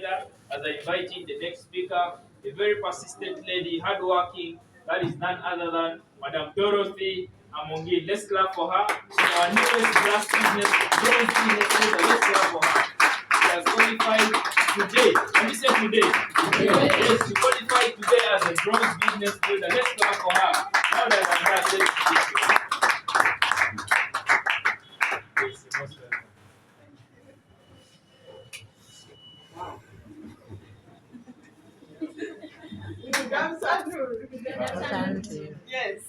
agenda as I invite in the next speaker, a very persistent lady, hardworking. That is none other than Madam Dorothy Amongi. Let's clap for her. She's our newest glass business, bronze business leader. Let's clap for her. She has qualified today. Let me say today. Yes, she qualified today as a bronze business leader. Let's clap for her. Now that I'm here, let's begin. Yes, most welcome. Yes.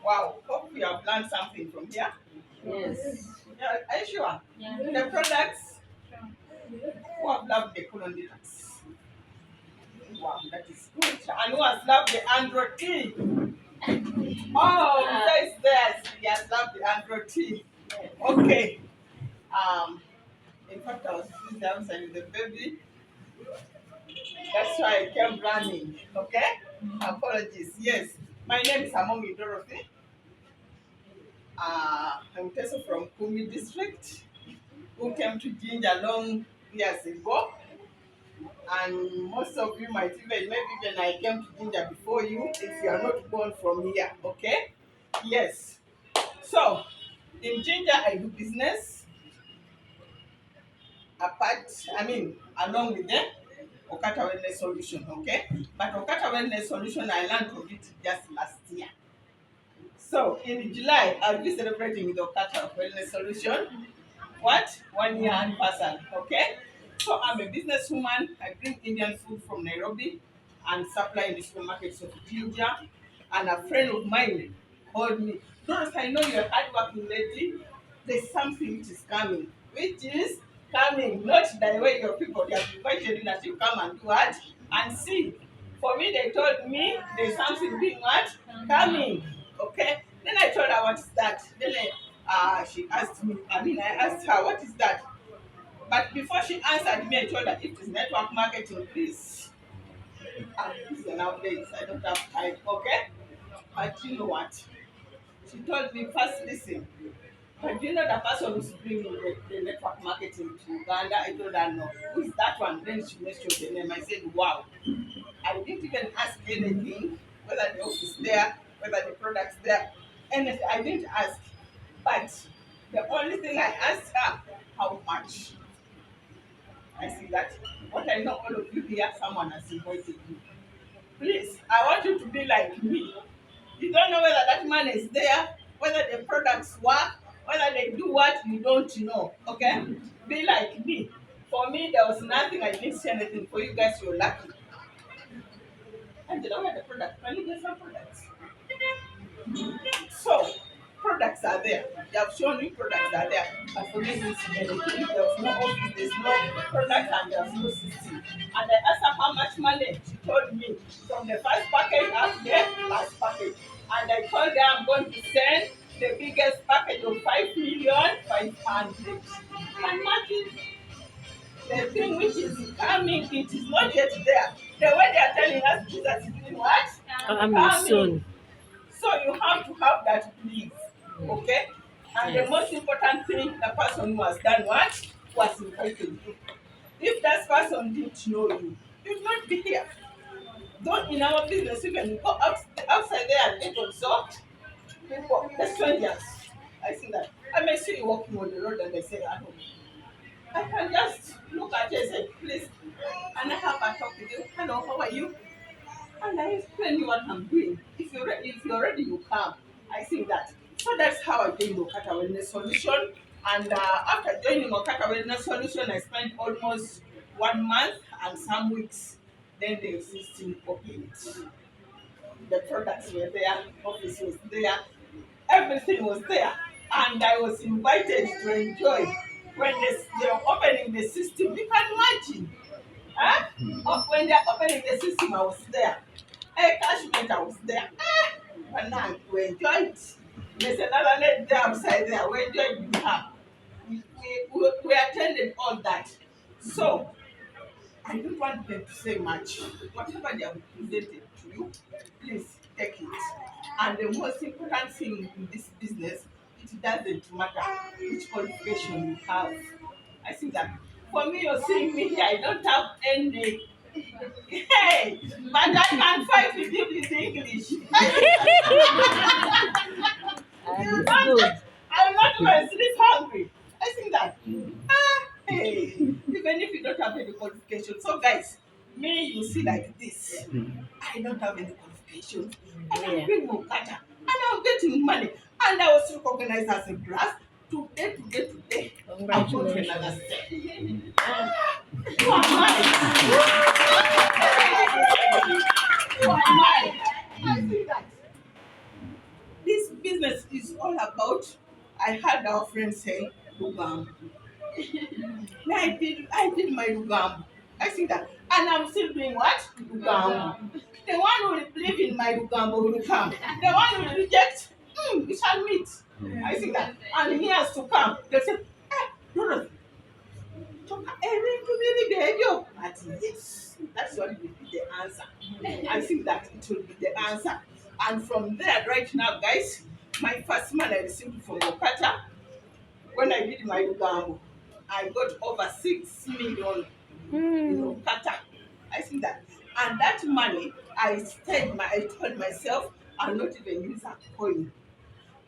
Wow. Hope you have learned something from here. Yes. Yeah, are you sure? Yeah. The products who have loved the colonials. Wow, that is good. And who has loved the Android tea? Oh, says there. He has loved the Android tea. Okay. Um, in fact, I was busy outside with the baby. That's why I came running. Okay? Apologies. Yes. My name is Amongi Dorothy. I'm Teso from Kumi district, who came to Ginger long years ago. And most of you might maybe even I came to Ginger before you if you are not born from here. Okay? Yes. So, in Ginger, I do business along with the Oqata Wellness Solution. Okay? But Oqata Wellness Solution, I learned of it just last year. So, in July, I'll be celebrating with Oqata Wellness Solution. What? 1 year anniversary, okay? So I'm a businesswoman. I bring Indian food from Nairobi and supply in the supermarkets of Ginger. And a friend of mine called me, Doris, I know you're a hardworking lady. There's something which is coming. Which is coming, not the way your people they have invited you that you come and do what? And see. For me, they told me there's something being what? Coming. Okay? Then I told her, what is that? Then she asked me, I asked her, what is that? But before she answered me, I told her, if it's network marketing, please. I'm busy nowadays. I don't have time. Okay? But you know what? She told me, first listen. But you know the person who's bringing the network marketing to Uganda? I told her, no. Who is that one? Then she mentioned the name. I said, wow. I didn't even ask anything, whether the office there, whether the product's there, anything. I didn't ask. But the only thing I asked her, how much? I see that. What I know, all of you here, someone has invited you. Please, I want you to be like me. You don't know whether that man is there, whether the products work, whether they do what you don't know. Okay? Be like me. For me, there was nothing. I didn't see anything. For you guys, you're lucky. And you know where the product? Can you get some products? So, products are there. They have shown you products are there. But for me, it's anything. There's no office, there's no product, and there's no system. And I asked her how much money. She told me from the first package up to the last package. And I told her I'm going to send the biggest package of 5,500,000. And imagine the thing which is coming, it is not yet there. The way they are telling us is that it is what? Coming. So you have to have that belief, okay? And the most important thing, the person who has done what? Was invited you. If that person didn't know you, you'd not be here. Don't in our business, you can go outside there and meet also people, the strangers. I see that. I may see you walking on the road and they say, I can just look at you and say, please, and I have a talk with you. Hello, how are you? And I explain you what I'm doing. If you're ready, you come. I think that. So that's how I joined Oqata Wellness Solution. And after joining Oqata Wellness Solution, I spent almost 1 month and some weeks. Then the system opened. The products were there, office was there, everything was there. And I was invited to enjoy when they were opening the system. You can imagine. Huh? When they're opening the system, I was there. Cashmate, I was there. But now we enjoyed. There's another lady there outside there. We enjoyed with her. We attended all that. So I don't want them to say much. Whatever they have presented to you, please take it. And the most important thing in this business, it doesn't matter which qualification you have. I think that For me, you're seeing me here. I don't have any. Hey, but I can fight with you with English. And it's I'm good. not even sleep hungry. I think that. Hey, even if you don't have any qualification. So, guys, me, you see like this. I don't have any qualifications. And I'm Yeah. doing Oqata. And I'm getting money. And I was recognized as a class. Today. I'm going to another Congratulations. step. Who am I? Who am I? I think that this business is all about. I heard our friend say, Lugam. I did my Lugam. I see that. And I'm still doing what? Lugam. The one who will believe in my Lugam will come. The one who will reject, we shall meet. I see that. And he has to come. They say, Dorothy, behavior. But yes, that's what will be the answer. I think that it will be the answer. And from there, right now, guys, my first man I received from Oqata when I did my Ugambo, I got over 6 million in Oqata. I think that. And that money, I told myself, I'll not even use a coin.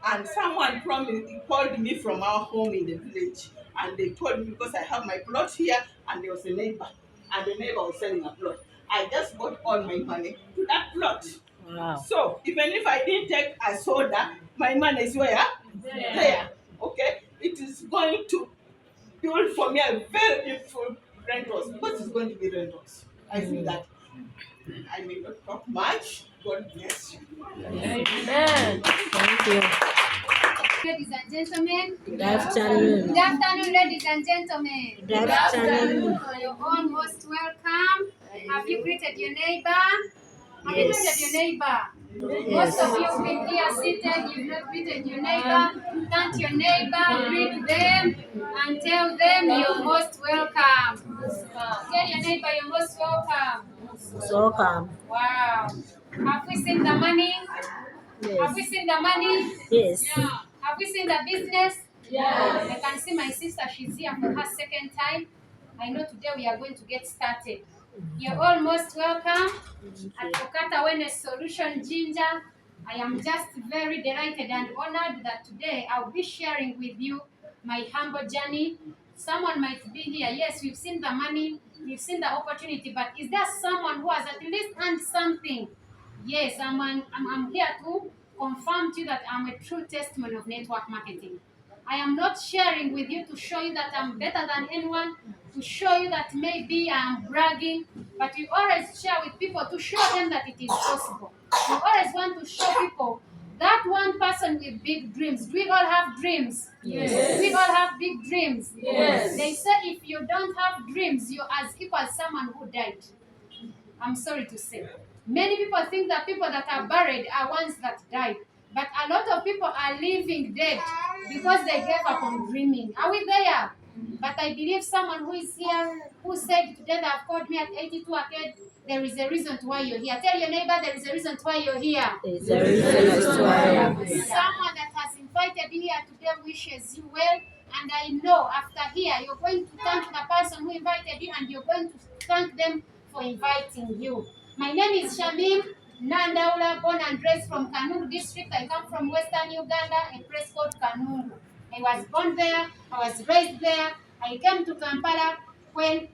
And someone promised, he called me from our home in the village, and they told me because I have my plot here, and there was a neighbor, and the neighbor was selling a plot. I just got all my money to that plot. Wow. So even if I didn't take a soda, my money is where? There. Okay? It is going to build for me a very beautiful rentals because it's going to be rentals. I think that I may not talk much. God bless you. Amen. Thank you. Ladies and gentlemen, Good afternoon. good afternoon, ladies and gentlemen. Good afternoon. You're all most welcome. Have you greeted your neighbor? Have you greeted your neighbor? Most of you have been here seated, you've not greeted your neighbor. Thank your neighbor, greet them, and tell them you're most welcome. Tell your neighbor you're most welcome. So come. Wow. Have we seen the money? Have we Yes. seen the money? Yes. Yeah. Have we seen the business? Yes. I can see my sister, she's here for her second time. I know today we are going to get started. You're almost welcome at Oqata Wellness Solution Ginger. I am just very delighted and honored that today I'll be sharing with you my humble journey. Someone might be here. Yes, we've seen the money, we've seen the opportunity, but is there someone who has at least earned something? Yes, I'm here to confirm to you that I'm a true testimony of network marketing. I am not sharing with you to show you that I'm better than anyone, to show you that maybe I'm bragging, but we always share with people to show them that it is possible. We always want to show people that one person with big dreams. Do we all have dreams? Yes. Do we all have big dreams? Yes. They say if you don't have dreams, you're as equal as someone who died. I'm sorry to say. Many people think that people that are buried are ones that died. But a lot of people are living dead because they gave up on dreaming. Are we there? But I believe someone who is here who said today they have called me at 82 ahead. There is a reason to why you're here. Tell your neighbor there is a reason to why you're here. There's a reason as to why I'm here. Someone that has invited you here today wishes you well. And I know after here, you're going to thank the person who invited you and you're going to thank them for inviting you. My name is Shamim Nandaula, born and raised from Kanungu district. I come from Western Uganda, a place called Kanungu. I was born there, I was raised there. I came to Kampala when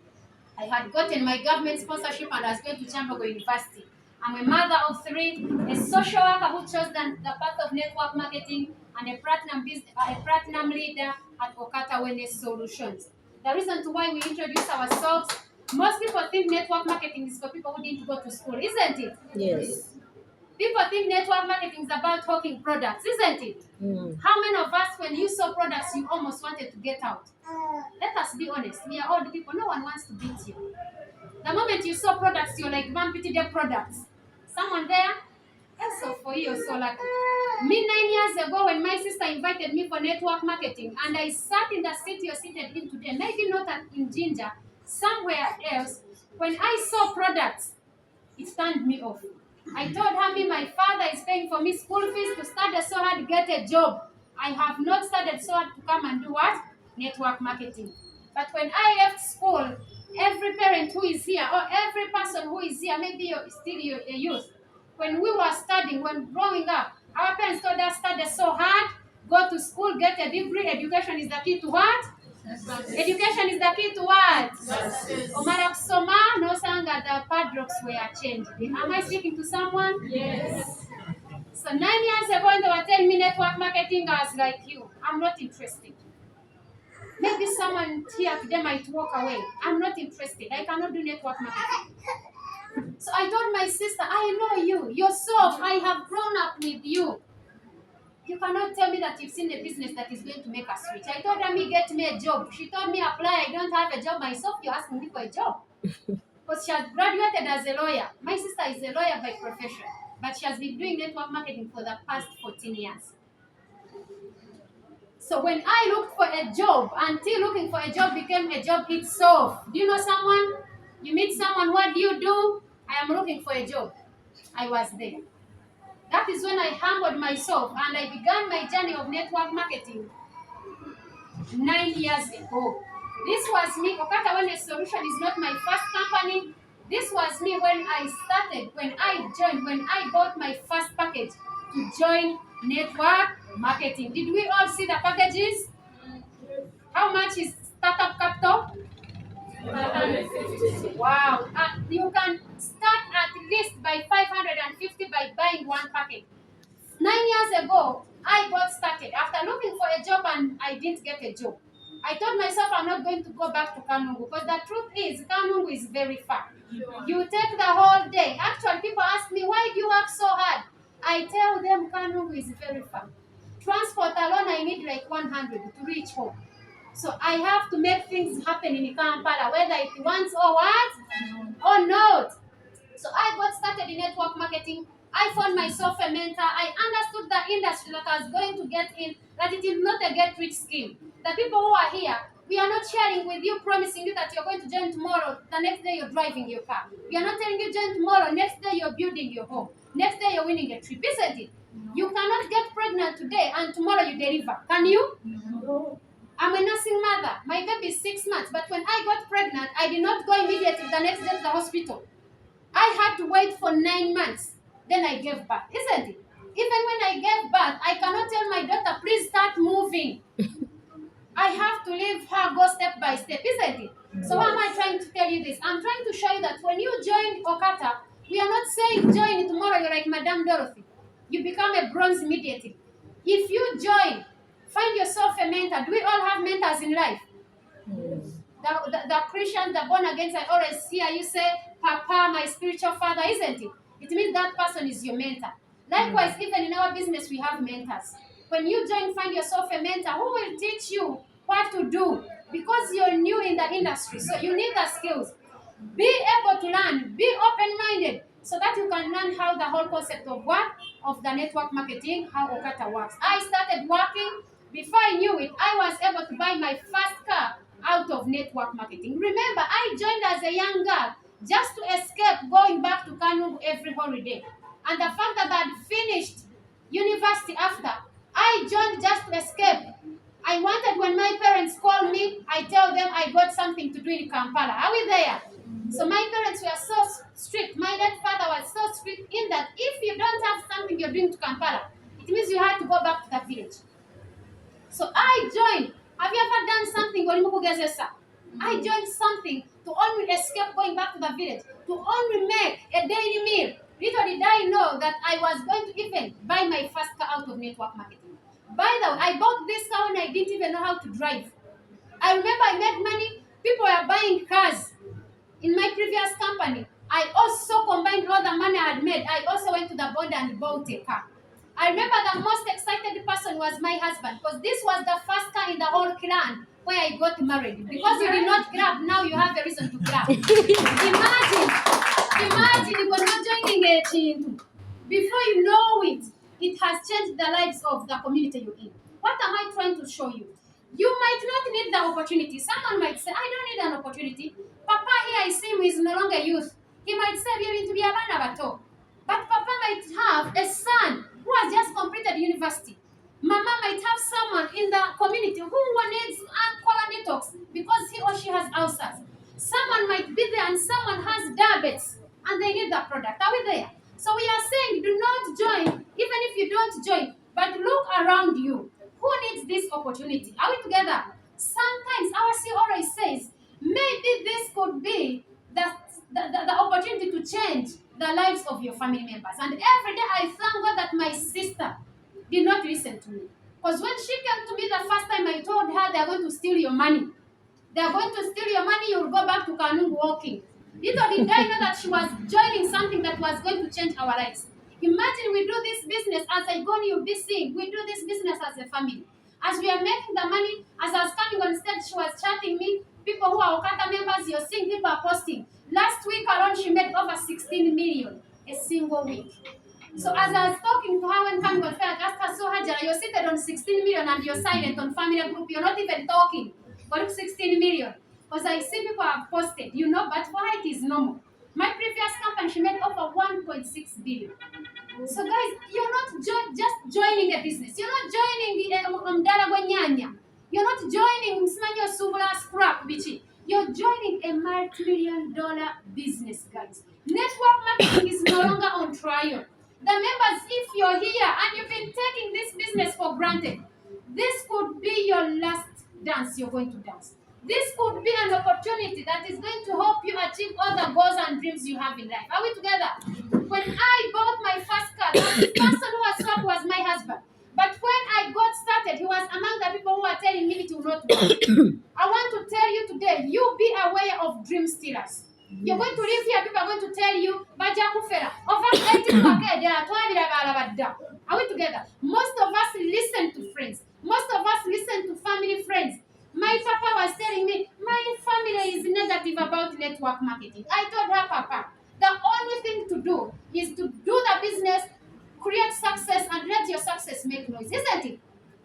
I had gotten my government sponsorship and I was going to Chambogo University. I'm a mother of three, a social worker who chose the path of network marketing, and a platinum leader at Oqata Wellness Solutions. The reason to why we introduce ourselves, most people think network marketing is for people who didn't go to school, isn't it? Yes. People think network marketing is about hawking products, isn't it? How many of us, when you saw products, you almost wanted to get out? Let us be honest. We are old people. No one wants to beat you. The moment you saw products, you're like, man, pity their products. Someone there? That's so for you, so lucky. Me, 9 years ago, when my sister invited me for network marketing, and I sat in the seat you're seated in today, maybe not in Ginger, somewhere else, when I saw products, it turned me off. I told her, me, my father is paying for me school fees to study so hard, get a job. I have not studied so hard to come and do what? Network marketing. But when I left school, every parent who is here, or every person who is here, maybe you're still a youth, when we were studying, when growing up, our parents told us study so hard, go to school, get a degree. Education is the key to what? Education is the key to what? Omara Kusoma, no sanga the padlocks were changed. Am I speaking to someone? Yes. So 9 years ago, when they were telling me network marketing, I was like you. I'm not interested. Maybe someone here today might walk away. I'm not interested. I cannot do network marketing. So I told my sister, I know you, yourself. I have grown up with you. You cannot tell me that you've seen a business that is going to make us rich. I told her, me get me a job. She told me, apply. I don't have a job myself. You're asking me for a job. Because she has graduated as a lawyer. My sister is a lawyer by profession. But she has been doing network marketing for the past 14 years. So when I looked for a job, until looking for a job became a job itself. Do you know someone? You meet someone, what do you do? I am looking for a job. I was there. That is when I humbled myself and I began my journey of network marketing 9 years ago. This was me. Oqata Wellness Solution is not my first company. This was me when I started, when I bought my first package to join network marketing. Did we all see the packages? How much is startup capital? 550. Wow. You can start at least by 550 by buying one package. 9 years ago, I got started after looking for a job and I didn't get a job. I told myself I'm not going to go back to Kanungu because the truth is Kanungu is very far. You take the whole day. Actually, people ask me, why do you work so hard? I tell them Kanungu is very far. Transport alone, I need like 100 to reach home. So I have to make things happen in Kampala, whether it wants or what or not. So I got started in network marketing. I found myself a mentor. I understood the industry that I was going to get in, that it is not a get-rich scheme. The people who are here, we are not sharing with you, promising you that you're going to join tomorrow. The next day you're driving your car. We are not telling you join tomorrow. Next day you're building your home. Next day you're winning a trip, isn't it? You cannot get pregnant today and tomorrow you deliver. Can you? No. I'm a nursing mother. My baby is 6 months. But when I got pregnant, I did not go immediately the next day to the hospital. I had to wait for 9 months. Then I gave birth, isn't it? Even when I gave birth, I cannot tell my daughter, please start moving. I have to leave her go step by step, isn't it? So why am I trying to tell you this? I'm trying to show you that when you join Oqata, we are not saying join tomorrow, you're like Madame Dorothy. You become a bronze immediately. If you join, find yourself a mentor. Do we all have mentors in life? The Christians, the born again, I always hear you say, Papa, my spiritual father, isn't it? It means that person is your mentor. Likewise, even in our business, we have mentors. When you join, find yourself a mentor who will teach you what to do because you're new in the industry. So you need the skills. Be able to learn, be open-minded so that you can learn how the whole concept of what? Of the network marketing, how Oqata works. I started working. Before I knew it, I was able to buy my first car out of network marketing. Remember, I joined as a young girl just to escape going back to Kanungu every holiday. And the fact that I'd finished university after, I joined just to escape. I wanted when my parents call me, I tell them I got something to do in Kampala. Are we there? So my parents were so strict. My late father was so strict in that if you don't have something you're doing to Kampala, it means you had to go back to the village. So I joined. Have you ever done something? I joined something to only escape going back to the village, to only make a daily meal. Little did I know that I was going to even buy my first car out of network marketing. By the way, I bought this car when I didn't even know how to drive. I remember I made money. People were buying cars in my previous company. I also combined all the money I had made. I also went to the board and bought a car. I remember the most excited person was my husband because this was the first car in the whole clan where I got married. Because you did not grab, now you have a reason to grab. Imagine you were not joining a team. Before you know it, it has changed the lives of the community you're in. What am I trying to show you? You might not need the opportunity. Someone might say, I don't need an opportunity. Papa here, I see him, is no longer youth. He might say, we are going to be a man. But Papa might have a son who has just completed university. Mama might have someone in the community who needs color detox because he or she has ulcers. Someone might be there and someone has diabetes and they need the product. Are we there? So we are saying do not join, even if you don't join, but look around you. Who needs this opportunity? Are we together? Sometimes our C always says, maybe this could be the opportunity to change the lives of your family members. And every day I thank God that my sister did not listen to me. Because when she came to me the first time, I told her they are going to steal your money. They are going to steal your money, you'll go back to Kanungu walking. Little did I know that she was joining something that was going to change our lives. Imagine we do this business, as I go, you'll be seeing, we do this business as a family. As we are making the money, as I was coming on stage, she was chatting me. People who are Oqata members, you're seeing people are posting. Last week alone, she made over 16 million a single week. So as I was talking to her when coming on fair, I asked her, so Hajara, you're seated on 16 million and you're silent on family group. You're not even talking. What 16 million? Because I see people have posted, but for her it is normal. My previous company, she made over 1.6 billion. So guys, you're not just joining a business. You're not joining the Umdala. You're not joining Msmanyo Subula Scrap Bichi. You're joining a multi-million-dollar business, guys. Network marketing is no longer on trial. The members, if you're here and you've been taking this business for granted, this could be your last dance you're going to dance. This could be an opportunity that is going to help you achieve all the goals and dreams you have in life. Are we together? When I bought my first car, the person who was sold was my husband. But when I got started, he was among the people who were telling me it will not work. I want to tell you today, you be aware of dream stealers. You're going to live here, people are going to tell you, Baja Kufera, over 80 Are we together? Most of us listen to friends. Most of us listen to family friends. My papa was telling me, my family is negative about network marketing. I told her, Papa, the only thing to do is to do the business, create success, and let your success make noise, isn't it?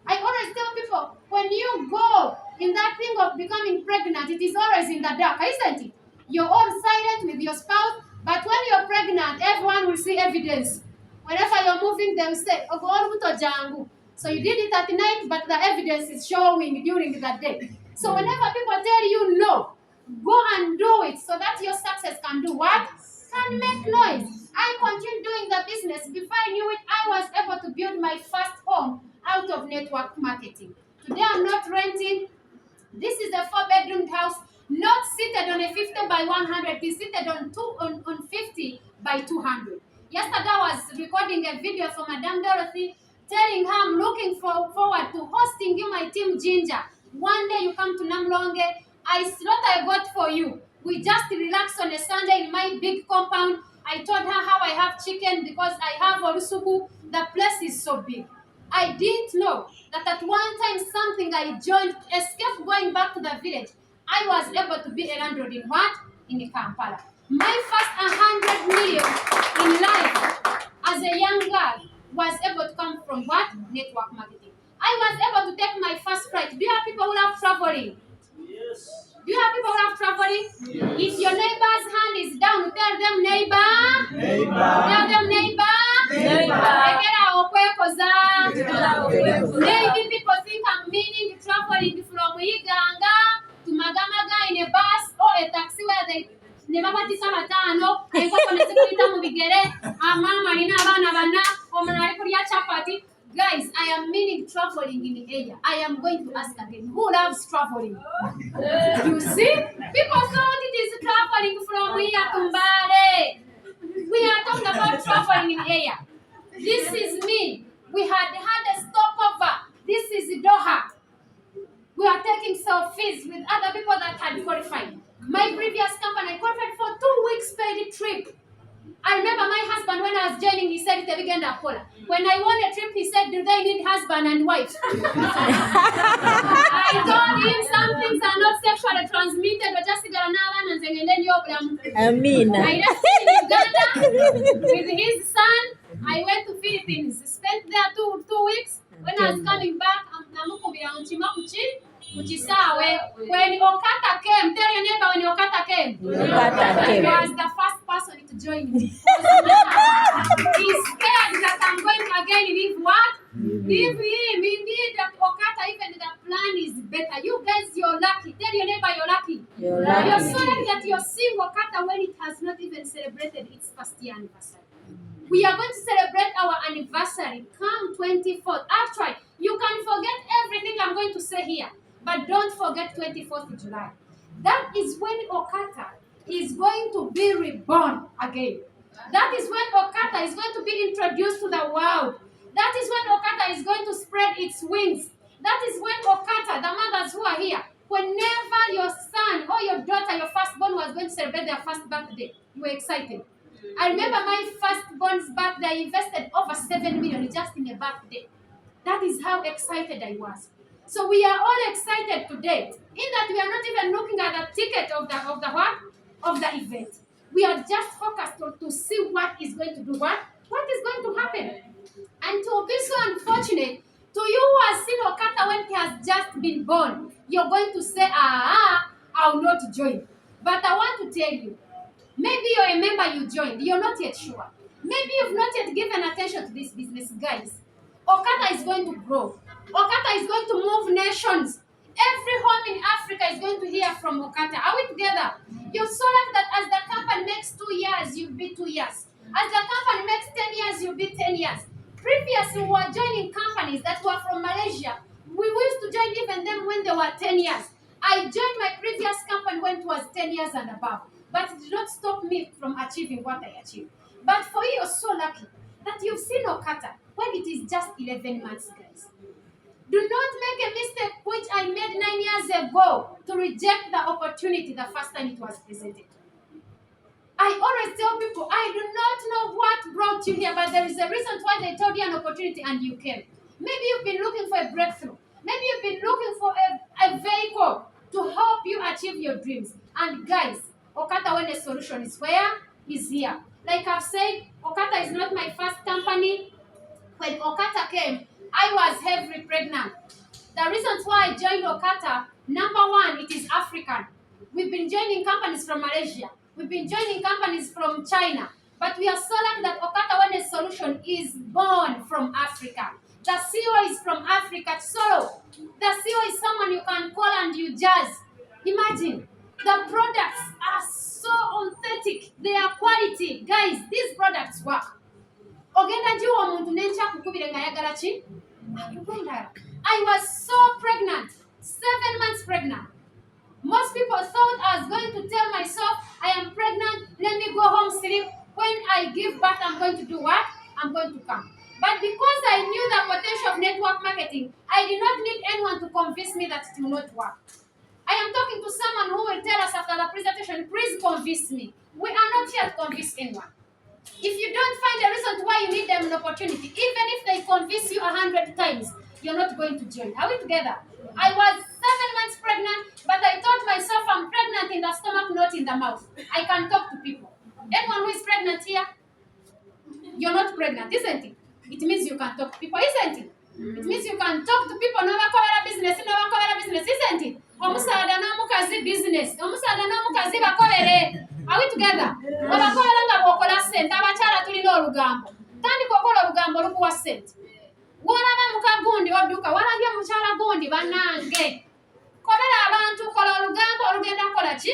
I always tell people, when you go in that thing of becoming pregnant, it is always in the dark, isn't it? You're all silent with your spouse, but when you're pregnant, everyone will see evidence. Whenever you're moving, they will say, oh, God, jangu. So you did it at night, but the evidence is showing during the day. So whenever people tell you no, go and do it so that your success can do what? Can make noise. I continued doing the business. Before I knew it, I was able to build my first home out of network marketing. Today I'm not renting. This is a 4-bedroom house, not seated on a 50 by 100. It's seated on 50 by 200. Yesterday I was recording a video for Madame Dorothy, telling her I'm looking forward to hosting you, my team Ginger. One day you come to Namlonge. What I got for you. We just relax on a Sunday in my big compound. I told her how I have chicken because I have orusuku. The place is so big. I didn't know that at one time something I joined, escape going back to the village, I was able to be a landlord in what? In Kampala. My first 100 million in life as a young girl was able to come from what? Network marketing. I was able to take my first flight. Do you have people who love traveling? Yes. Do you have people who love traveling? Yes. If your neighbor's hand is down, tell them neighbor. Neighbor. Tell them neighbor. Neighbor. Maybe people think I'm meaning traveling from Iganga to Magamaga in a bus or a taxi where they never want to come at all. I got on a second we get it. Mama, Marina, Bana, or Manaria Chapati. Guys, I am meaning traveling in the area. I am going to ask again, who loves traveling? You see? People thought it is traveling from here to Mbale. We are talking about traveling in the area. This is me. We had a stopover. This is Doha. We are taking selfies with other people that had qualified. My previous company, I qualified for 2 weeks paid trip. I remember my husband, when I was joining, he said, when I won a trip, he said, do they need husband and wife? I told him some things are not sexually transmitted, but just and then I left in Uganda with his son. I went to Philippines, spent there two weeks. When I was coming back, when Oqata came, tell your neighbor when Oqata came. He was the first person to join me. He's scared that I'm going to again live what? Give him. Indeed, that Oqata, even the plan is better. You guys, you're lucky. Tell your neighbor you're lucky. You're You're lucky. so lucky that you're seeing Oqata when it has not even celebrated its first year anniversary. We are going to celebrate our anniversary come 24th. Actually, you can forget everything I'm going to say here, but don't forget 24th of July. That is when Oqata is going to be reborn again. That is when Oqata is going to be introduced to the world. That is when Oqata is going to spread its wings. That is when Oqata, the mothers who are here, whenever your son or your daughter, your firstborn was going to celebrate their first birthday, you were excited. I remember my firstborn's birthday, I invested over 7 million just in a birthday. That is how excited I was. So we are all excited today, in that we are not even looking at the ticket of the what? Of the event. We are just focused on to see what is going to do what? What is going to happen? And to be so unfortunate, to you who has seen Oqata when he has just been born, you're going to say, I'll not join. But I want to tell you, maybe you're a member, you joined, you're not yet sure. Maybe you've not yet given attention to this business, guys. Oqata is going to grow. Oqata is going to move nations. Every home in Africa is going to hear from Oqata. Are we together? You're so lucky that as the company makes 2 years, you'll be 2 years. As the company makes 10 years, you'll be 10 years. Previously, we were joining companies that were from Malaysia. We used to join even them when they were 10 years. I joined my previous company when it was 10 years and above. But it did not stop me from achieving what I achieved. But for you, you're so lucky that you've seen Oqata when it is just 11 months, guys. Do not make a mistake which I made 9 years ago to reject the opportunity the first time it was presented. I always tell people, I do not know what brought you here, but there is a reason why they told you an opportunity and you came. Maybe you've been looking for a breakthrough. Maybe you've been looking for a vehicle to help you achieve your dreams. And guys, Oqata when the solution is where? Is here. Like I've said, Oqata is not my first company. When Oqata came, I was heavily pregnant. The reasons why I joined Oqata, number one, it is African. We've been joining companies from Malaysia. We've been joining companies from China. But we are so lucky that Oqata Wellness Solution is born from Africa. The CEO is from Africa. So, the CEO is someone you can call and you judge. Imagine, the products are so authentic. They are quality. Guys, these products work. Ogenda jiwa omuntu n'enkya kukubire ng'ayagala ki? Akugondala. I was so pregnant, 7 months pregnant. Most people thought I was going to tell myself, I am pregnant, let me go home sleep. When I give birth, I'm going to do what? I'm going to come. But because I knew the potential of network marketing, I did not need anyone to convince me that it will not work. I am talking to someone who will tell us after the presentation, please convince me. We are not here to convince anyone. If you don't find a reason why you need them an opportunity, even if they convince you 100 times, you're not going to join. Are we together? I was 7 months pregnant, but I told myself I'm pregnant in the stomach, not in the mouth. I can talk to people. Anyone who is pregnant here, you're not pregnant, isn't it? It means you can talk to people, isn't it? It means you can talk to people, no business, isn't it? Omusaada n'omukazi business. Omusaada n'omukazi bakolere. Are we together? Abakolera nga bw'okola ssente, abakyala tulina olugambo. Tandika okola olugambo olukuwa ssente. Gw'olaba muka gundi odduka, walabye mukyala gundi bannange. Kolera abantu, kola olugambo olugenda kukola ki?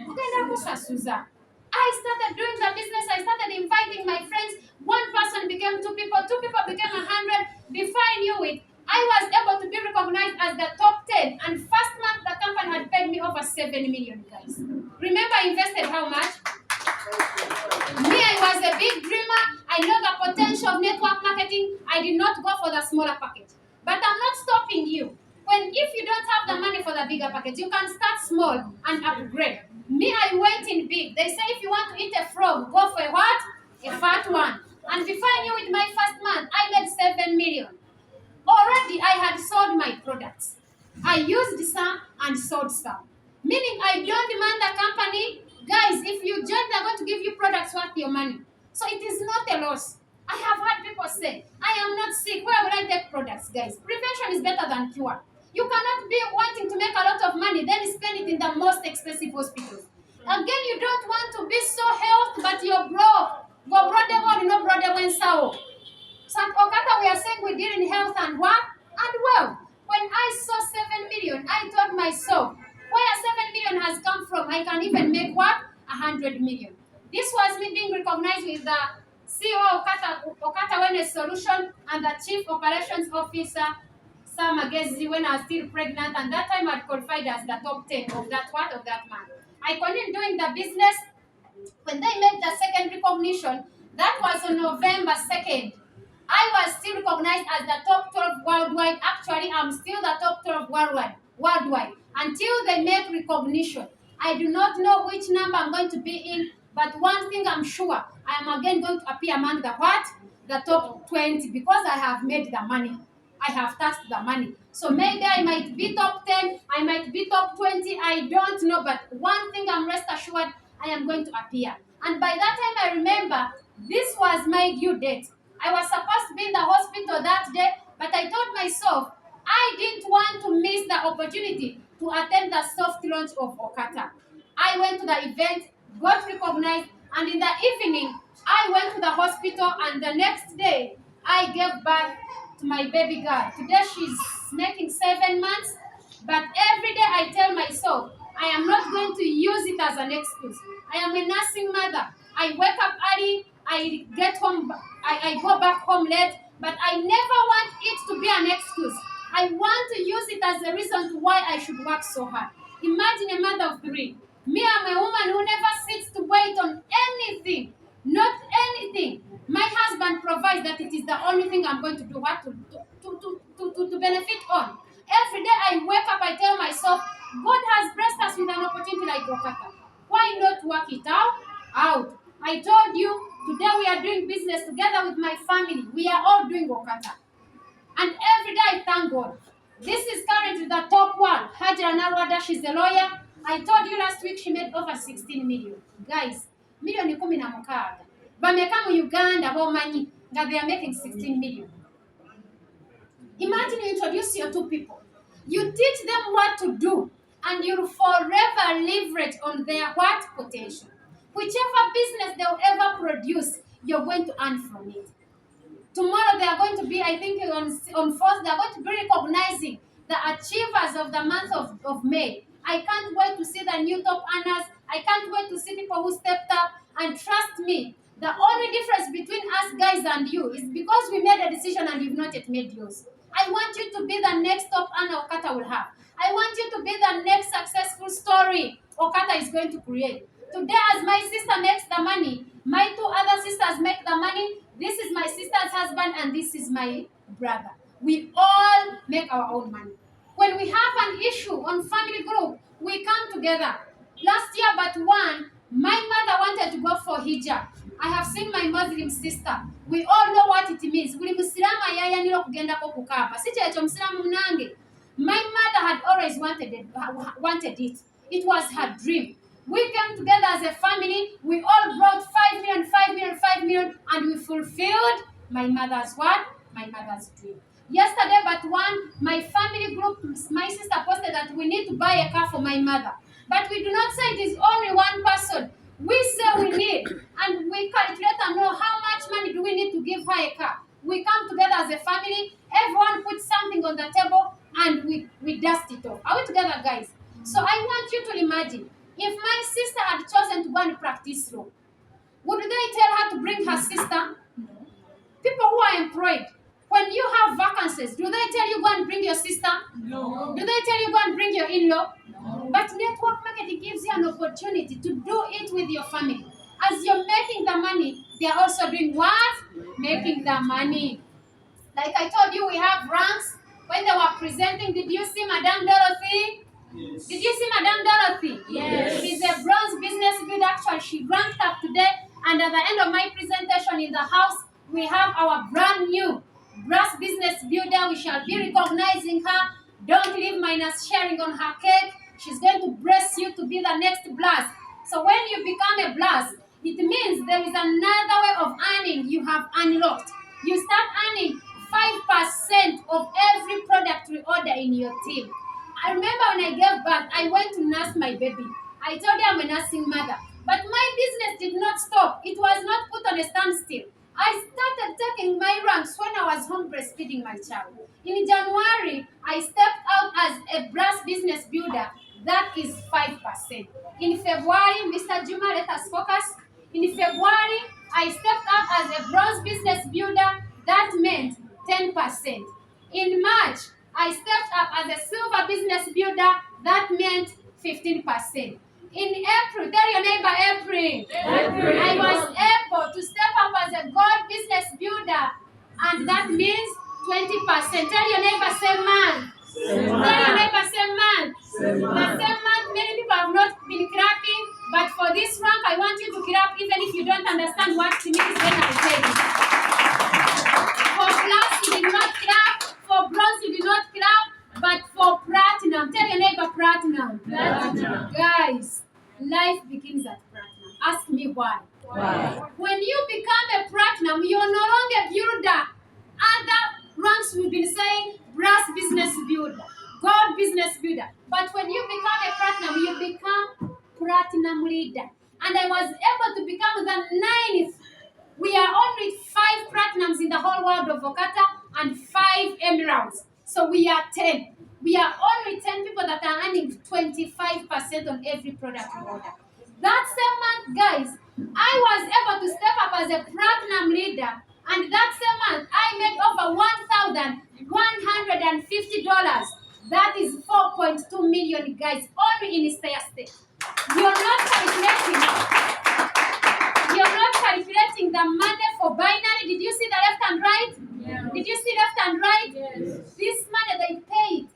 Lugenda kusasuza. I started doing the business. I started inviting my friends. One person became 2 people. 2 people became 100. Before I knew it, I was able to be recognized as the top 10. And first month, the company had paid me over 7 million, guys. Remember, I invested how much? Me, I was a big dreamer. I know the potential of network marketing. I did not go for the smaller package. But I'm not stopping you. If you don't have the money for the bigger package, you can start small and upgrade. Me, I went in big. They say if you want to eat a frog, go for a what? A fat one. And before I knew it, my first month, I made 7 million. Already, I had sold my products. I used some and sold some. Meaning, I don't demand the company. Guys, if you join, they're going to give you products worth your money. So it is not a loss. I have heard people say, I am not sick. Where will I take products, guys? Prevention is better than cure. You cannot be wanting to make a lot of money, then spend it in the most expensive hospitals. Again, you don't want to be so healthy, but you're broke. Go brother, no brother when so. So at Oqata, we are saying we we deal in health and what? And wealth. When I saw 7 million, I told myself, where 7 million has come from, I can even make what? 100 million. This was me being recognized with the CEO of Oqata Wellness Solution and the Chief Operations Officer, Sam Magezi, when I was still pregnant, and that time I'd qualified as the top 10 of that what of that man. I continued doing the business. When they made the second recognition, that was on November 2nd. I was still recognized as the top 12 worldwide. Actually, I'm still the top 12 worldwide until they make recognition. I do not know which number I'm going to be in, but one thing I'm sure, I am again going to appear among the what? The top 20, because I have made the money. I have taxed the money. So maybe I might be top 10, I might be top 20, I don't know. But one thing I'm rest assured, I am going to appear. And by that time, I remember this was my due date. I was supposed to be in the hospital that day, but I told myself I didn't want to miss the opportunity to attend the soft launch of Oqata. I went to the event, got recognized, and in the evening, I went to the hospital, and the next day, I gave birth to my baby girl. Today, she's making 7 months, but every day I tell myself, I am not going to use it as an excuse. I am a nursing mother. I wake up early, I get home, I go back home late, but I never want it to be an excuse. I want to use it as a reason to why I should work so hard. Imagine a mother of 3. Me, I'm a woman who never sits to wait on anything. Not anything. My husband provides that it is the only thing I'm going to do what to benefit on. Every day I wake up, I tell myself, God has blessed us with an opportunity like Oqata. Why not work it out? I told you, today we are doing business together with my family. We are all doing Oqata. And every day I thank God. This is currently the top one. Hajra Narwada, she's a lawyer. I told you last week she made over 16 million. Guys, million kumi na mukaaga. Bameka mu Uganda bomanyi nga they are making 16 million. Imagine you introduce your 2 people. You teach them what to do, and you'll forever leverage on their what potential. Whichever business they'll ever produce, you're going to earn from it. Tomorrow they are going to be, I think on 4th, they are going to be recognizing the achievers of the month of May. I can't wait to see the new top earners. I can't wait to see people who stepped up. And trust me, the only difference between us guys and you is because we made a decision and you've not yet made yours. I want you to be the next top earner Oqata will have. I want you to be the next successful story Oqata is going to create. Today, as my sister makes the money, my 2 other sisters make the money. This is my sister's husband and this is my brother. We all make our own money. When we have an issue on family group, we come together. Last year, but one, my mother wanted to go for hijab. I have seen my Muslim sister. We all know what it means. My mother had always wanted it. It was her dream. We came together as a family. We all brought 5 million, 5 million, 5 million, and we fulfilled my mother's what? My mother's dream. Yesterday, but one, my family group, my sister posted that we need to buy a car for my mother. But we do not say it is only one person. We say we need, and we calculate and know how much money do we need to give her a car. We come together as a family. Everyone puts something on the table, and we dust it off. Are we together, guys? So I want you to imagine, if my sister had chosen to go and practice law, would they tell her to bring her sister? People who are employed, when you have vacancies, do they tell you go and bring your sister? No. Do they tell you go and bring your in-law? No. But network marketing gives you an opportunity to do it with your family. As you're making the money, they are also doing what? Making the money. Like I told you, we have ranks. When they were presenting, did you see Madame Dorothy? Yes. Did you see Madame Dorothy? Yes. She's a bronze business builder. Actually, she ranked up today. And at the end of my presentation in the house, we have our brand new brass business builder. We shall be recognizing her. Don't leave minus sharing on her cake. She's going to bless you to be the next blast. So when you become a blast, it means there is another way of earning you have unlocked. You start earning 5% of every product we order in your team. I remember when I gave birth, I went to nurse my baby. I told her I'm a nursing mother. But my business did not stop. It was not put on a standstill. I started checking my ranks when I was home breastfeeding my child. In January, I stepped out as a brass business builder. That is 5%. In February, Mr. Juma, let us focus. In February, I stepped up as a bronze business builder. That meant 10%. In March, I stepped up as a silver business builder. That meant 15%. In April, tell your neighbor April. I was able to step up as a gold business builder, and that means 20%. Tell your neighbor, same man. Tell your neighbor, same man. The same man, many people have not been clapping, but for this rank, I want you to clap even if you don't understand what it means when I say it. For glass, you did not clap. For bronze, you did not clap. But for platinum, tell your neighbor platinum. Platinum. Guys, life begins at platinum. Ask me why. Why? When you become a platinum, you're no longer builder. Other ranks we've been saying brass business builder, gold business builder. But when you become a platinum, you become platinum leader. And I was able to become the 9th. We are only 5 platinums in the whole world of Oqata and 5 emeralds. So we are 10. We are only 10 people that are earning 25% on every product we order. That same month, guys, I was able to step up as a platinum leader. And that same month, I made over $1,150. That is 4.2 million, guys, only in Staya State. You're not calculating. You're not calculating the money for binary. Did you see the left and right? Yeah. Did you see left and right? Yes. This money they paid.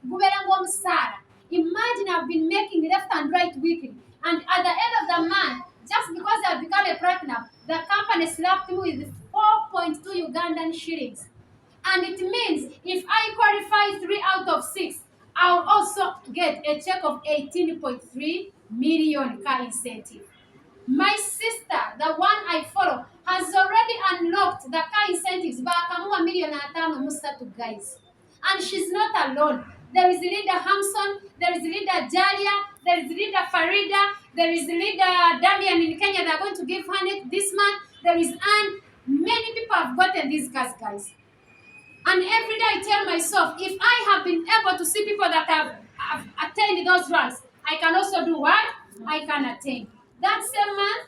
Imagine I've been making left and right weekly. And at the end of the month, just because I've become a platinum, the company slapped me with 4.2 Ugandan shillings. And it means if I qualify 3 out of 6, I'll also get a check of 18.3 million car incentive. My sister, the one I follow, has already unlocked the car incentives. Bakamua million atano musta to guys. And she's not alone. There is leader Hamson, there is leader Jalia, there is leader Farida, there is leader Damian in Kenya. They're going to give her this month. There is Anne. Many people have gotten these cars, guys. And every day I tell myself, if I have been able to see people that have attained those ranks, I can also do what? I can attain. That same month,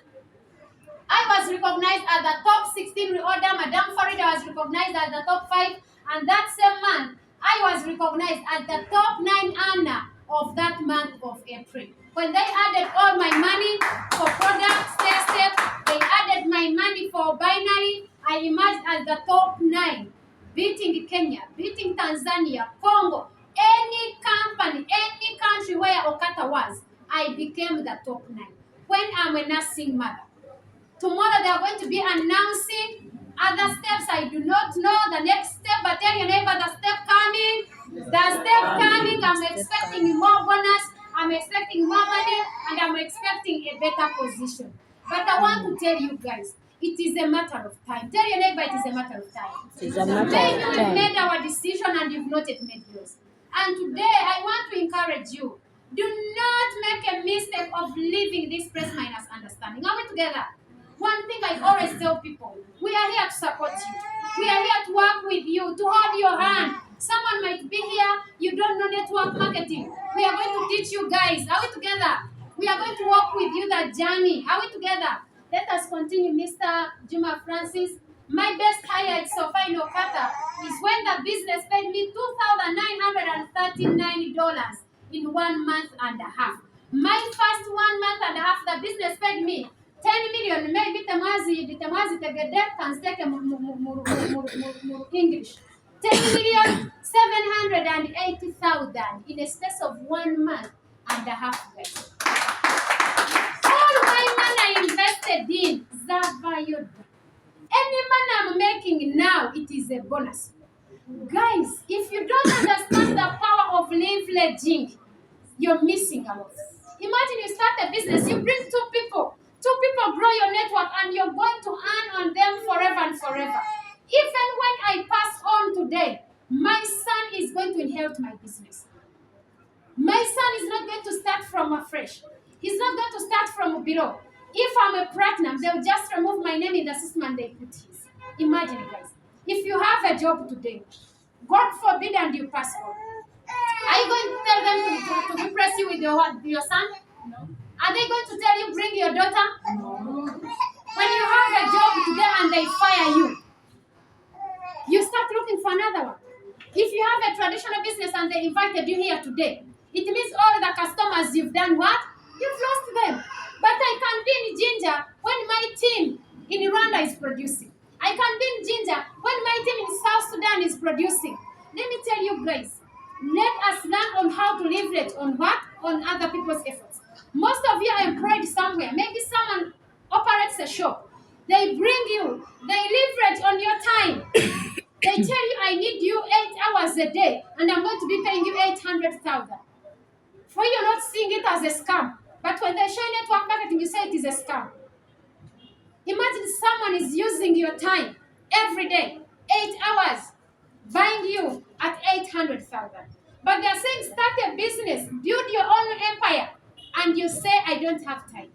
I was recognized as the top 16 reorder. Madame Farida was recognized as the top 5. And that same month, I was recognized as the top 9 earner of that month of April. When they added all my money for products, step, they added my money for binary, I emerged as the top 9. Beating Kenya, beating Tanzania, Congo, any company, any country where Oqata was, I became the top 9. When I'm a nursing mother. Tomorrow they are going to be announcing other steps. I do not know the next step, but tell your neighbor the step coming. The step coming. I'm expecting more bonus. I'm expecting more money, and I'm expecting a better position. But I want to tell you guys, it is a matter of time. Tell your neighbor it is a matter of time. It is a matter of Maybe time. we've made our decision and you've not yet made yours. And today I want to encourage you. Do not make a mistake of leaving this place minus understanding. Are we together? One thing I always tell people, we are here to support you. We are here to work with you, to hold your hand. Someone might be here, you don't know network marketing. We are going to teach you guys. Are we together? We are going to walk with you that journey. Are we together? Let us continue, Mr. Juma Francis. My best highlight so far in Oqata is when the business paid me $2,939 in 1 month and a half. My first 1 month and a half, the business paid me 10 million. Maybe Tamazi Tegedek can take English. 10,780,000 in a space of 1 month and a half. All my money I invested in Zavayoda. Any money I'm making now, it is a bonus. Guys, if you don't understand the power of leveraging, you're missing out. Imagine you start a business, you bring 2 people. 2 people grow your network and you're going to earn on them forever and forever. Even when I pass on today, my son is going to inherit my business. My son is not going to start from afresh. He's not going to start from below. If I'm a platinum, they'll just remove my name in the system and they put his. Imagine, guys. If you have a job today, God forbid, and you pass out, are you going to tell them to impress you with your son? No. Are they going to tell you bring your daughter? No. When you have a job today and they fire you, you start looking for another one. If you have a traditional business and they invited you here today, it means all the customers you've done what? You've lost them. But I can be in Ginger when my team in Rwanda is producing. I can be in Ginger when my team in South Sudan is producing. Let me tell you guys, let us learn on how to leverage on what? On other people's efforts. Most of you are employed somewhere. Maybe someone operates a shop. They bring you, they leverage on your time. They tell you, I need you 8 hours a day, and I'm going to be paying you 800,000. For you, not seeing it as a scam. But when they show network marketing, you say it is a scam. Imagine someone is using your time every day, 8 hours, buying you at 800,000. But they're saying, start a business, build your own empire, and you say, I don't have time.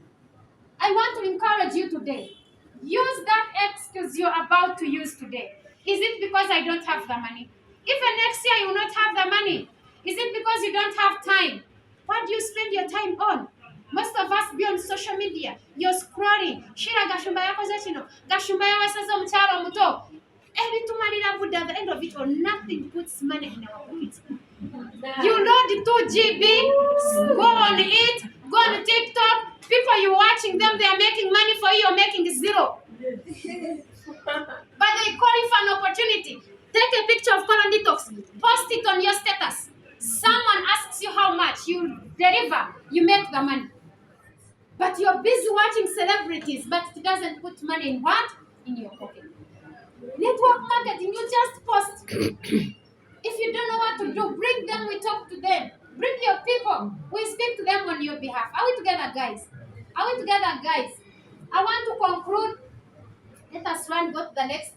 I want to encourage you today. Use that excuse you're about to use today. Is it because I don't have the money? Even next year you will not have the money. Is it because you don't have time? What do you spend your time on? Most of us be on social media. You're scrolling. Shira gashumba yako zechino. Gashumba yawe sasa mchalo muto. Every money that put at the end of it, or nothing puts money in our pocket. You load 2 GB, go on it, go on TikTok. People you watching them, they are making money for you, you're making zero. But they call it for an opportunity. Take a picture of Colon Detox, post it on your status. Someone asks you how much, you deliver, you make the money. But you're busy watching celebrities, but it doesn't put money in what? In your pocket. Network marketing, you just post. If you don't know what to do, bring them, we talk to them. Bring your people, we speak to them on your behalf. Are we together, guys? Are we together, guys? I want to conclude. Let us go to the next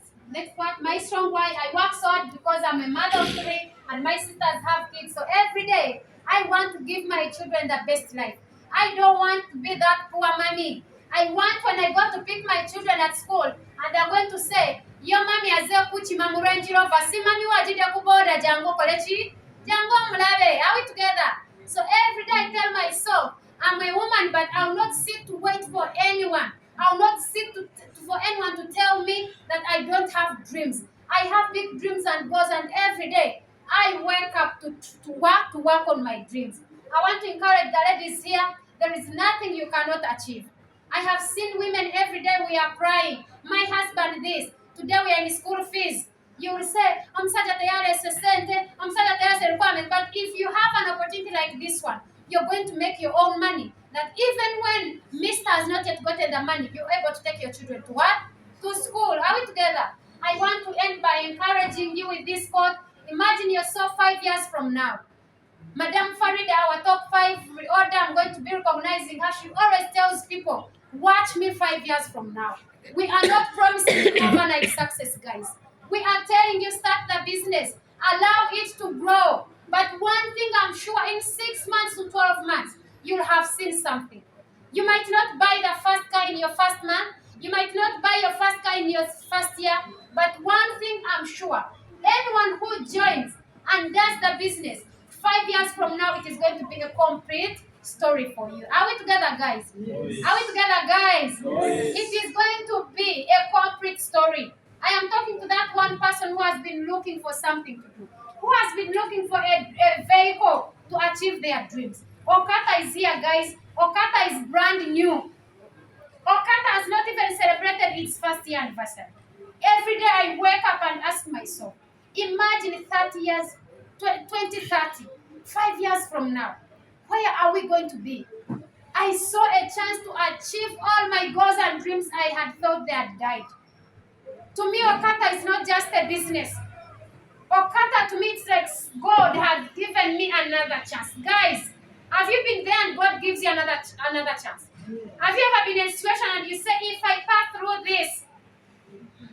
part. My strong why. I work so hard because I'm a mother of 3 and my sisters have kids. So every day, I want to give my children the best life. I don't want to be that poor mommy. I want when I go to pick my children at school and they're going to say, yo mommy azze kuchima mu Range Rover, si mami wajide kuboda jango kolechi, jango mulabe. Are we together? So every day I tell myself, I'm a woman, but I'll not sit to wait for anyone. I'll not sit for anyone to tell me that I don't have dreams. I have big dreams and goals, and every day I wake up to work on my dreams. I want to encourage the ladies here. There is nothing you cannot achieve. I have seen women every day, we are crying. My husband this. Today we are in school fees. You will say, I'm such a I'm such a requirement. But if you have an opportunity like this one, you're going to make your own money. That even when Mr. has not yet gotten the money, you're able to take your children to what? To school. Are we together? I want to end by encouraging you with this quote. Imagine yourself 5 years from now. Madam Farida, our top 5 reorder, I'm going to be recognizing her. She always tells people, watch me 5 years from now. We are not promising you overnight success, guys. We are telling you, start the business. Allow it to grow. But one thing I'm sure, in 6 months to 12 months, you'll have seen something. You might not buy the first car in your first month. You might not buy your first car in your first year. But one thing I'm sure, anyone who joins and does the business, 5 years from now, it is going to be a complete story for you. Are we together, guys? Yes. Are we together, guys? Yes. It is going to be a complete story. I am talking to that one person who has been looking for something to do, who has been looking for a vehicle to achieve their dreams. Oqata is here, guys. Oqata is brand new. Oqata has not even celebrated its first year anniversary. Every day I wake up and ask myself, imagine 30 years, 2030, 5 years from now, where are we going to be? I saw a chance to achieve all my goals and dreams I had thought they had died. To me, Oqata is not just a business. Oqata to me, it's like God has given me another chance. Guys, have you been there and God gives you another chance? Have you ever been in a situation and you say, if I pass through this,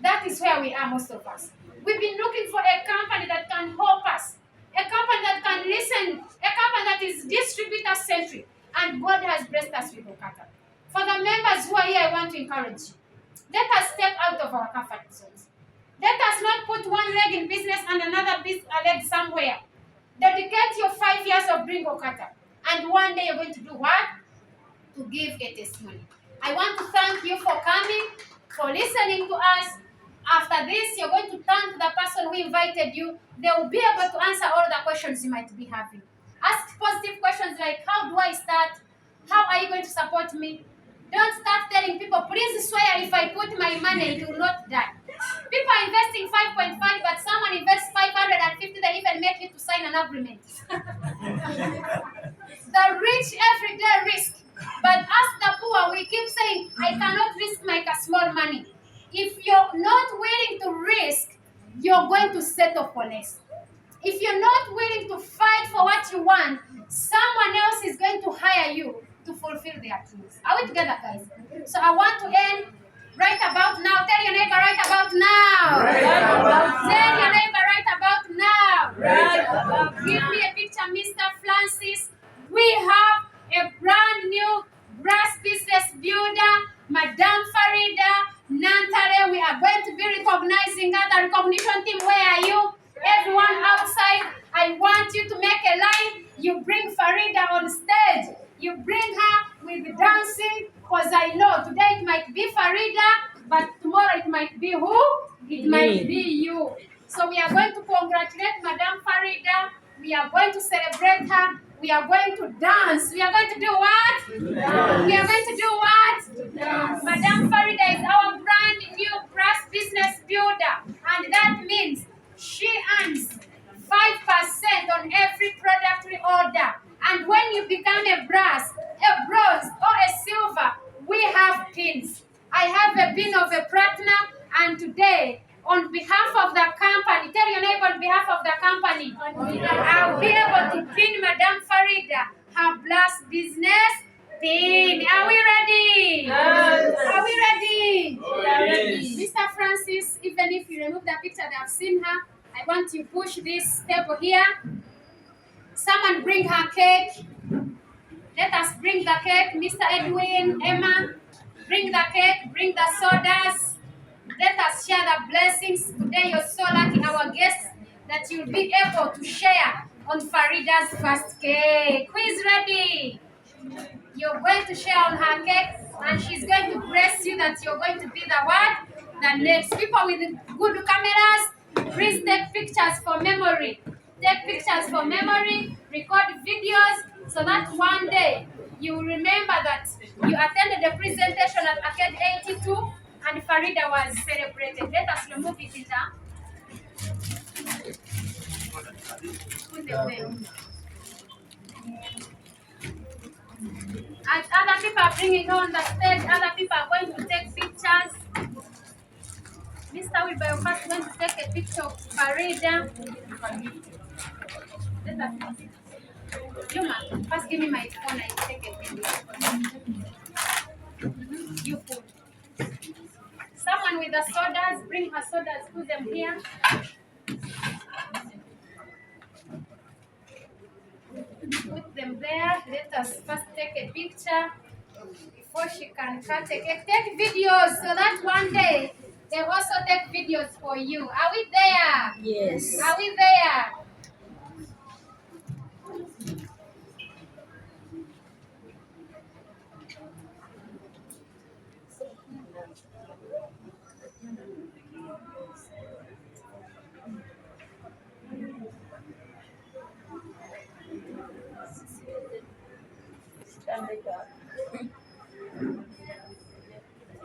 that is where we are, most of us. We've been looking for a company that can help us, a company that can listen, a company that is distributor-centric, and God has blessed us with Oqata. For the members who are here, I want to encourage you. Let us step out of our comfort zones. Let us not put one leg in business and another leg somewhere. Dedicate your 5 years of doing Oqata. And one day you're going to do what? To give a testimony. I want to thank you for coming, for listening to us. After this, you're going to thank the person who invited you. They will be able to answer all the questions you might be having. Ask positive questions like, how do I start? How are you going to support me? Don't start telling people, please swear if I put my money, it will not die. People are investing 5.5, but someone invests 550, they even make you to sign an agreement. The rich every day risk. But as the poor, we keep saying, I cannot risk my small money. If you're not willing to risk, you're going to settle for less. If you're not willing to fight for what you want, someone else is going to hire you to fulfill their dreams. Are we together, guys? So I want to end right about now. Tell your neighbor right about now. Tell your neighbor right about now. Give me a picture, Mr. Francis. We have a brand new brass business builder, Madame Farida Nantare. We are going to be recognizing her. The recognition team, where are you? Everyone outside, I want you to make a line. You bring Farida on stage. You bring her with dancing, because I know today it might be Farida, but tomorrow it might be who? It might be you. So we are going to congratulate Madame Farida. We are going to celebrate her. We are going to dance. We are going to do what? Dance. We are going to do what? Dance. Madame Farida is our brand new brass business builder. And that means she earns 5% on every product we order. And when you become a brass, a bronze, or a silver, we have pins. I have a pin of a platinum, and today, on behalf of the company, tell your neighbor on behalf of the company, I'll be able to pin Madame Farida her brass business pin. Are we ready? Yes. Are we ready? Yes. Mr. Francis, even if you remove the picture, they have seen her. I want you to push this table here. Someone bring her cake. Let us bring the cake. Mr. Edwin, Emma, bring the cake, bring the sodas. Let us share the blessings. Today you're so lucky, our guests, that you'll be able to share on Farida's first cake. Who is ready? You're going to share on her cake, and she's going to bless you that you're going to be the what? The next. People with good cameras, please take pictures for memory. Take pictures for memory, record videos, so that one day you will remember that you attended the presentation at Arcade 82 and Farida was celebrated. Let us remove it in the As other people are bringing on the stage, other people are going to take pictures. Mr. Wilbur first going to take a picture of Farida. Juma, first give me my phone, I take a picture. You put. Someone with the sodas, bring her sodas, put them here. Put them there. Let us first take a picture before she can cut a cake. Take videos so that one day they also take videos for you. Are we there? Yes. Are we there?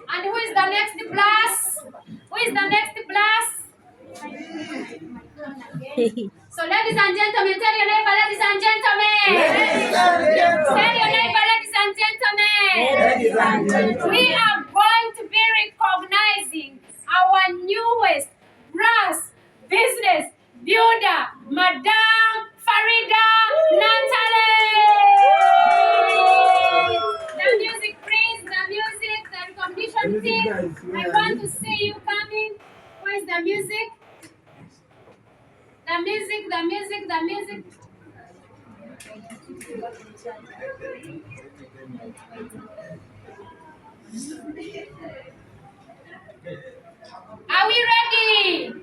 And who is the next blast? Who is the next blast? So ladies and gentlemen, tell your neighbor, ladies and gentlemen. Tell your neighbor, ladies and gentlemen. We are going to be recognizing our newest brass business builder, Madame Farida Nantale. The music, please, the music, the recognition team. I want to see you coming. Where is the music? The music, the music, the music. Are we ready?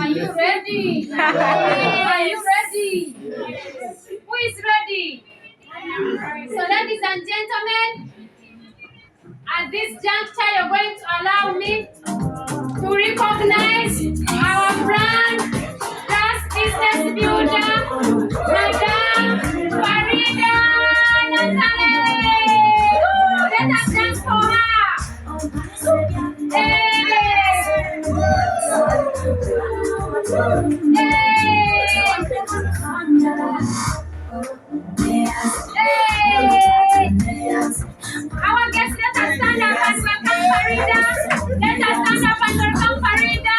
Are you ready? Are you ready? Who is ready? So, ladies and gentlemen, at this juncture, you're going to allow me to recognize our brand business builder, Madam Farida Natale. Let us dance for her. Our guests, let us stand up and welcome Farida. Let us stand up and welcome Farida.